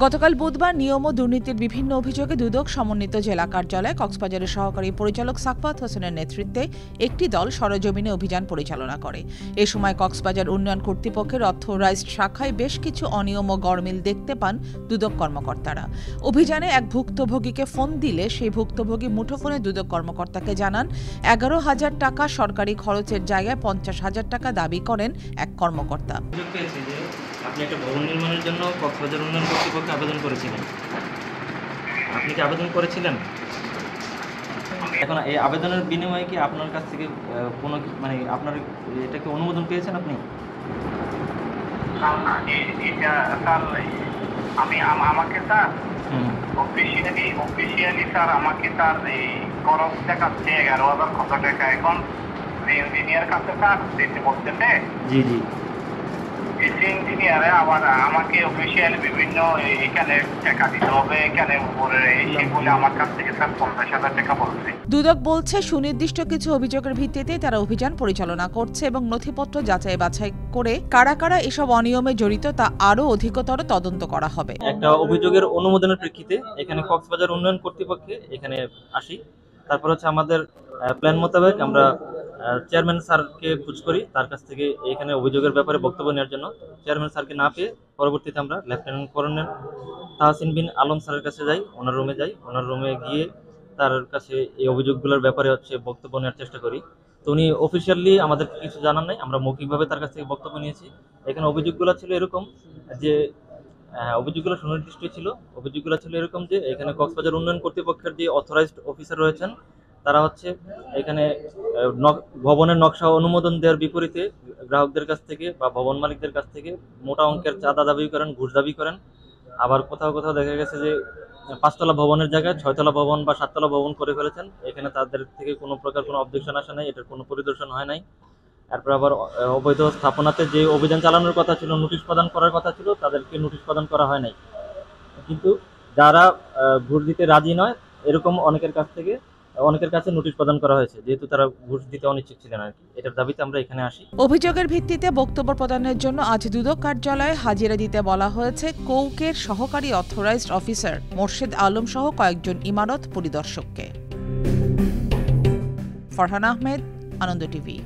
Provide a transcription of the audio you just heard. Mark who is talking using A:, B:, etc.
A: গতকাল বুধবার নিয়ম ও দুর্নীতির বিভিন্ন অভিযোগে দুদক সমন্বিত জেলা কার্যালয়ে কক্সবাজারের সহকারী পরিচালক সাকফাত হোসেনের নেতৃত্বে একটি দল সরেজমিনে অভিযান পরিচালনা করে। এ সময় কক্সবাজার উন্নয়ন কর্তৃপক্ষের অথরাইজড শাখায় বেশ কিছু অনিয়ম ও গড়মিল দেখতে পান দুদক কর্মকর্তারা। অভিযানে এক ভুক্তভোগীকে ফোন দিলে সেই ভুক্তভোগী মুঠোফোনে দুদক কর্মকর্তাকে জানান 11,000 টাকা সরকারি খরচের জায়গায় 50,000 টাকা দাবি করেন এক কর্মকর্তা।
B: আপনি একটা ভবন নির্মাণের জন্য কক্সবাজার উন্নয়ন কর্তৃপক্ষে আবেদন করেছিলেন। আপনি কি আবেদন করেছিলেন? এখন এই আবেদনের বিনিময়ে কি আপনার কাছ থেকে কোনো আপনার এটাকে অনুমোদন পেয়েছেন আপনি?
C: আমাকে স্যার অফিসিয়ালি স্যার আমাকে স্যার এই খরচ দেখাচ্ছে 11,000 কত টাকা। এখন ইঞ্জিনিয়ার কাছে স্যার দিতে বলতেছে।
B: জি জি,
C: ইঞ্জিনিয়ারে আবার আমাকে অফিসিয়ালি বিভিন্ন এখানে টাকা দিতে হবে, এখানে সেগুলো আমার কাছ থেকে স্যার 50,000 টাকা বলছে।
A: দুদক বলছে সুনির্দিষ্ট কিছু অভিযোগের ভিত্তিতে তারা অভিযান পরিচালনা করছে এবং নথিপত্র যাচাই বাছাই করে কারা কারা এসব অনিয়মে জড়িত তা আরও অধিকতর তদন্ত করা হবে।
B: একটা অভিযোগের অনুমোদনের প্রেক্ষিতে এখানে কক্সবাজার উন্নয়ন কর্তৃপক্ষে এখানে আসি। তারপর হচ্ছে আমাদের প্ল্যান মোতাবেক আমরা চেয়ারম্যান স্যারকে খোঁজ করি, তার কাছ থেকে এখানে অভিযোগের ব্যাপারে বক্তব্য নেওয়ার জন্য। চেয়ারম্যান স্যারকে না পেয়ে পরবর্তীতে আমরা লেফটেন্যান্ট কর্নেল তাহসিন বিন আলম স্যারের কাছে যাই, ওনার রুমে যাই। ওনার রুমে গিয়ে তার কাছে এই অভিযোগগুলোর ব্যাপারে বক্তব্য নেওয়ার চেষ্টা করি। তো উনি অফিসিয়ালি আমাদের কিছু জানান নাই, আমরা মৌখিকভাবে তার কাছ থেকে বক্তব্য নিয়েছি। এখানে অভিযোগগুলো ছিল এরকম যে অভিযোগগুলো সুনির্দিষ্ট ছিল। অভিযোগগুলো ছিল এরকম যে এখানে কক্সবাজার উন্নয়ন কর্তৃপক্ষের যে অথরাইজড অফিসার রয়েছেন তারা এখানে ভবনের নকশা অনুমোদন দেওয়ার বিপরীতে গ্রাহকদের কাছ থেকে বা ভবন মালিকদের কাছ থেকে মোটা অঙ্কের চাঁদা দাবি করেন, ঘুষ দাবি করেন। আবার কোথাও কোথাও দেখা গেছে যে 5তলা ভবনের জায়গায় 6তলা ভবন বা 7তলা ভবন করে ফেলেছেন। এখানে তাদের থেকে কোনো প্রকার কোনো অবজেকশন আসে নাই, এটার কোনো পরিদর্শন হয় নাই। তারপর আবার অবৈধ স্থাপনাতে যে অভিযান চালানোর কথা ছিল, নোটিশ প্রদান করার কথা ছিল, তাদেরকে নোটিশ প্রদান করা হয় নাই। কিন্তু যারা ঘুষ দিতে রাজি নয় এরকম অনেকের কাছে নোটিশ প্রদান করা হয়েছে, যেহেতু তারা ঘুষ দিতে অনিচ্ছুক ছিলেন আর কি। এটার দাবিতে আমরা এখানে আসি।
A: অভিযোগের ভিত্তিতে বক্তব্য প্রদানের জন্য আজ দুদক কার্যালয়ে হাজিরা দিতে বলা হয়েছে কৌকের সহকারী অথরাইজড অফিসার মোর্শেদ আলম সহ কয়েকজন ইমারত পরিদর্শককে। ফরহান আহমেদ, আনন্দ টিভি।